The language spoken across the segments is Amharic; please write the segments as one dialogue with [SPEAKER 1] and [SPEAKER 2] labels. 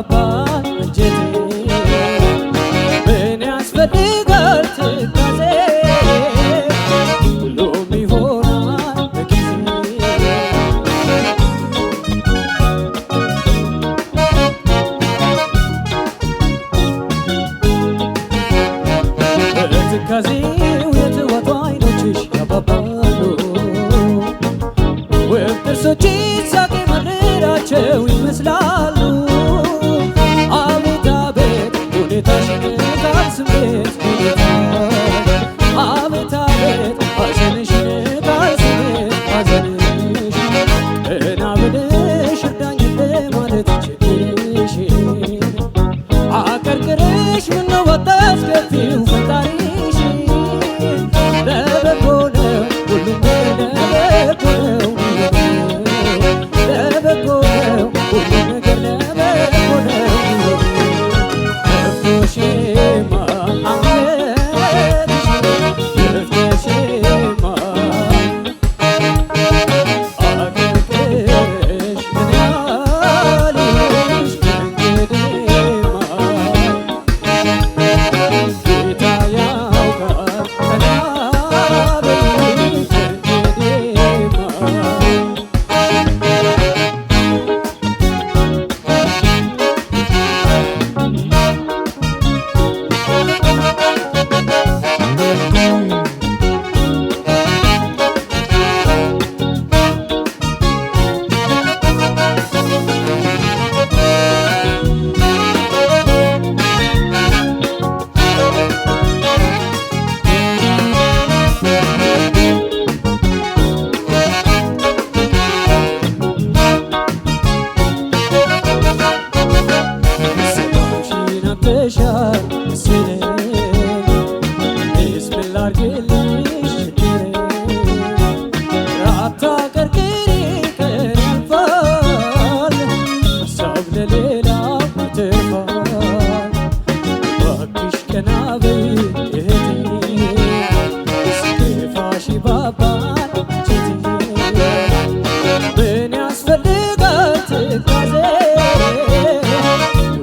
[SPEAKER 1] ባባ እንጀቴ ምን ያስፈልጋል ትካዜ ሁሉም ይሆናል በጊዜ በትካዜው የተዋጡ አይኖችሽ ያባባሉ ውብ ጥርሶችሽ ሳቅ የመረራቸው ይመስላሉ አቤት አቤት ሁኔታሽን ቃል ስሜት ሁኔታ አቤት አቤት ሐዘንሽን ቃል ስሜት ሐዘንሽ ቀና ብለሽ እርዳኝ ለማለት ችግርሽን አቀርቅረሽ ምነው ባታስከፊው ፈጣሪሽን ለበጎ ነው ሁሉም ለበጎ ነው ለበጎ ነው ሁሉም ነገር ለበጎ ነው ከፍቶሽማ አንገትሽ ከፍቶሽማ አቀርቅረሽ ምን ያልሽ ከእንግዲህማ ጌታ ያውቃል ቀና በይ ከእንግዲህማ ሰላምሽን አብተሻል መሰለኝ እኔስ ምን ላድርግልሽ ችግሬን አታቀርቅሪ ቀን ያልፋል ሀሳብ ለሌላው ይተርፋል እባክሽ ቀና በይ እህቴ እስኪከፋሽ ይባባል አንጀቴ ምን ያስፈልጋል ትካዜ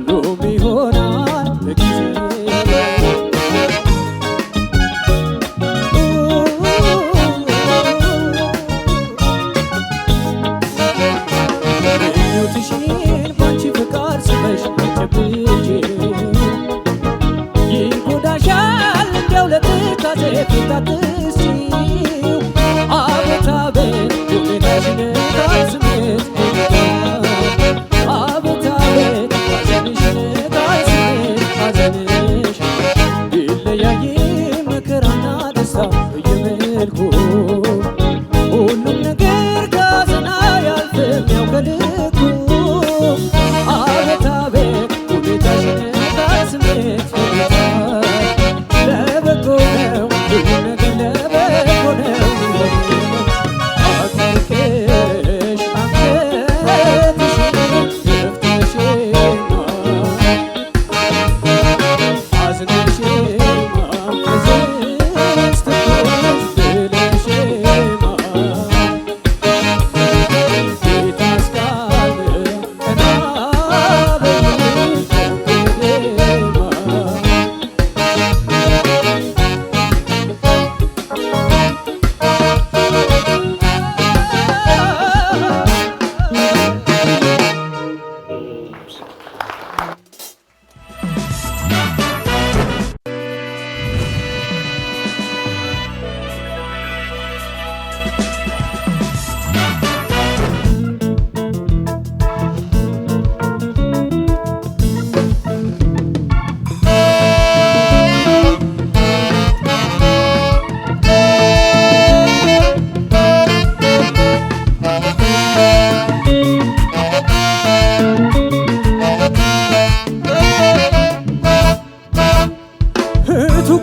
[SPEAKER 1] ሁሉም ይሆናል በጊዜ ምኞትሽን ባንቺ ፍቃድ ስመሽ ጨብጬ ይጎዳሻል እንዲያው ለትካዜ ፊት አትስጪው አቤት አቤት ሁኔታሽን ቃል ስሜት አቤት አቤት ሐዘንሽን ቃል ስሜት ሐዘንሽ ቢለያይም መከራና ደስታ በየመልኩ ሁሉም ነገር ከሐዘን አያልፍም ያው ከልኩ አቤት አቤት ሁኔታሽን ቃል ስሜት ሁኔታ ለበጎ ነው ሁሉም ነገር ለበጎ ነው አቀርቅረሽ አንገትሽን ከፍተሽማ አዝነሽማ ከዚህስ ትኩስ ብለሽማ ጌታ እስካለ ቀና በይ ከእንግዲህማ Tu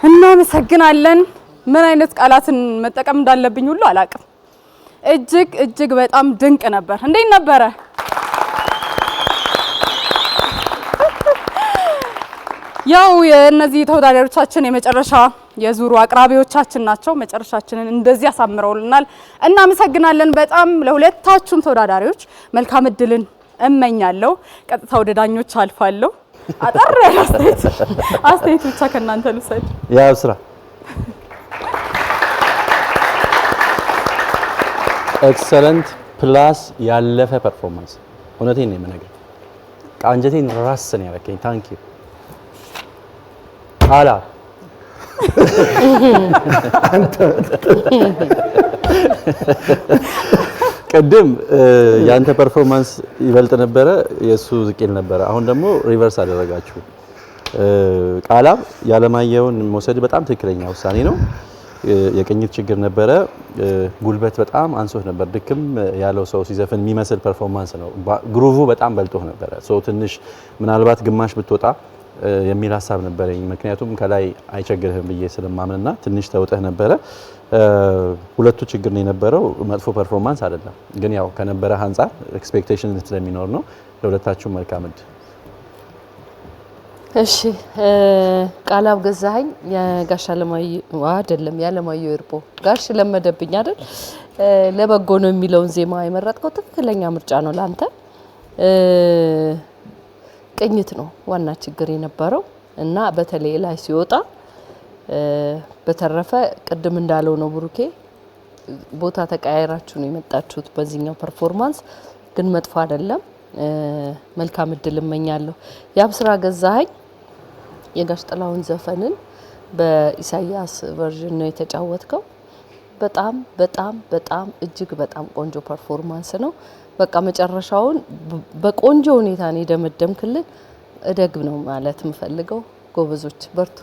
[SPEAKER 2] እናመሰግናለን። ምን አይነት ቃላትን መጠቀም እንዳለብኝ ሁሉ አላቅም። እጅግ በጣም ድንቅ ነበር። እንዴት ነበረ? ያው የእነዚህ ተወዳዳሪዎቻችን የመጨረሻ የዙሩ አቅራቢዎቻችን ናቸው። መጨረሻችንን እንደዚህ ያሳምረውልናል። እናመሰግናለን በጣም ለሁለታችሁም ተወዳዳሪዎች መልካም እድልን እመኛለሁ። ቀጥታ ወደ ዳኞች አልፋለሁ። አጠር ያለ አስተያየት ብቻ ከእናንተ ልውሰድ።
[SPEAKER 3] ያው ስራ ኤክሰለንት ፕላስ ያለፈ ፐርፎርማንስ። እውነቴን ነው የምነግርህ። ቃንጀቴን ራስን ያረከኝ። ታንክ ዩ አላ ቅድም ያንተ ፐርፎርማንስ ይበልጥ ነበረ፣ የሱ ዝቅ ይል ነበረ። አሁን ደግሞ ሪቨርስ አደረጋችሁ። ቃላም ያለማየውን መውሰድ በጣም ትክክለኛ ውሳኔ ነው። የቅኝት ችግር ነበረ። ጉልበት በጣም አንሶት ነበር። ድክም ያለው ሰው ሲዘፍን የሚመስል ፐርፎርማንስ ነው። ግሩቭ በጣም በልጦህ ነበረ። ትንሽ ምናልባት ግማሽ ብትወጣ የሚል ሀሳብ ነበረኝ። ምክንያቱም ከላይ አይቸግርህም ብዬ ስለማምንና ትንሽ ተውጠህ ነበረ። ሁለቱ ችግር ነው የነበረው። መጥፎ ፐርፎርማንስ አይደለም፣ ግን ያው ከነበረ አንጻር ኤክስፔክቴሽን ስለሚኖር ነው። ለሁለታችሁ መልካም እድል።
[SPEAKER 4] እሺ ቃላብ ገዛኸኝ የጋሽ አለማየሁ አይደለም የአለማየሁ እርቦ ጋሽ ለመደብኝ አይደል ለበጎ ነው የሚለውን ዜማ የመረጥከው ትክክለኛ ምርጫ ነው ላንተ። ቅኝት ነው ዋና ችግር የነበረው እና በተለይ ላይ ሲወጣ በተረፈ ቅድም እንዳለው ነው ብሩኬ ቦታ ተቀያይራችሁ ነው የመጣችሁት በዚህኛው ፐርፎርማንስ ግን መጥፎ አይደለም። መልካም እድል እመኛለሁ። የአብስራ ገዛኸኝ የጋሽ ጥላሁን ዘፈንን በኢሳያስ ቨርዥን ነው የተጫወትከው። በጣም በጣም በጣም እጅግ በጣም ቆንጆ ፐርፎርማንስ ነው። በቃ መጨረሻውን በቆንጆ ሁኔታ ነው የደመደምክልን። እደግ ነው ማለት የምፈልገው። ጎበዞች በርቱ።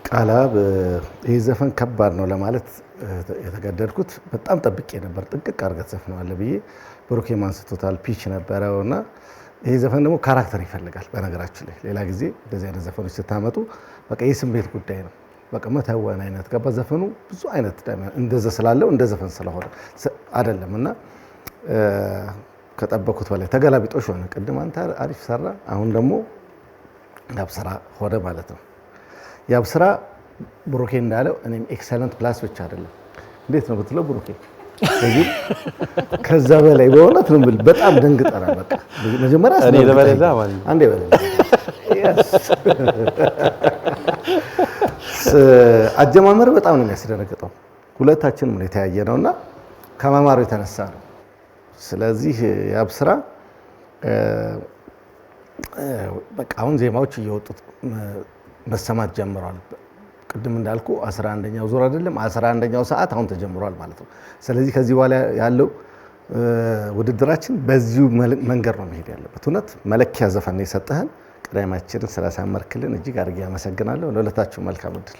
[SPEAKER 5] ቃላብ ይህ ዘፈን ከባድ ነው ለማለት የተገደድኩት በጣም ጠብቄ ነበር። ጥንቅቅ አድርገህ ዘፍነዋለህ ብዬ ብሩኬም አንስቶታል። ፒች ነበረውና ይህ ዘፈን ደግሞ ካራክተር ይፈልጋል። በነገራችን ላይ ሌላ ጊዜ እንደዚህ አይነት ዘፈኖች ስታመጡ በቃ የስሜት ጉዳይ ነው። በቃ መተወን አይነት ገባ ዘፈኑ ብዙ አይነት እንደዛ ስላለው እንደ ዘፈን ስለሆነ አይደለም እና ከጠበኩት በላይ ተገላቢጦሽ ሆነ። ቅድም አንተ አሪፍ ሰራ፣ አሁን ደግሞ ያብስራ ሆነ ማለት ነው። ያብስራ ብሩኬ እንዳለው እኔም ኤክሰለንት ፕላስ ብቻ አይደለም እንዴት ነው ብትለው ብሩኬ ከዛ በላይ በእውነት ነው ብል በጣም ደንግጠናል። በቃ መጀመሪያ
[SPEAKER 3] እኔ ለበለዛ ማለት
[SPEAKER 5] አንዴ በለዛ አጀማመር በጣም ነው የሚያስደነግጠው። ሁለታችንም ነው የተያየ ነውና ከመማሩ የተነሳ ነው። ስለዚህ ያብስራ በቃ አሁን ዜማዎች እየወጡት መሰማት ጀምሯል። ቅድም እንዳልኩ 11ኛው ዙር አይደለም 11ኛው ሰዓት አሁን ተጀምሯል ማለት ነው። ስለዚህ ከዚህ በኋላ ያለው ውድድራችን በዚሁ መንገድ ነው መሄድ ያለበት። እውነት መለኪያ ዘፈን ነው የሰጠህን። ቀዳማችንን ስላሳመርክልን እጅግ አድርጌ አመሰግናለሁ። ለሁለታችሁ መልካም እድል።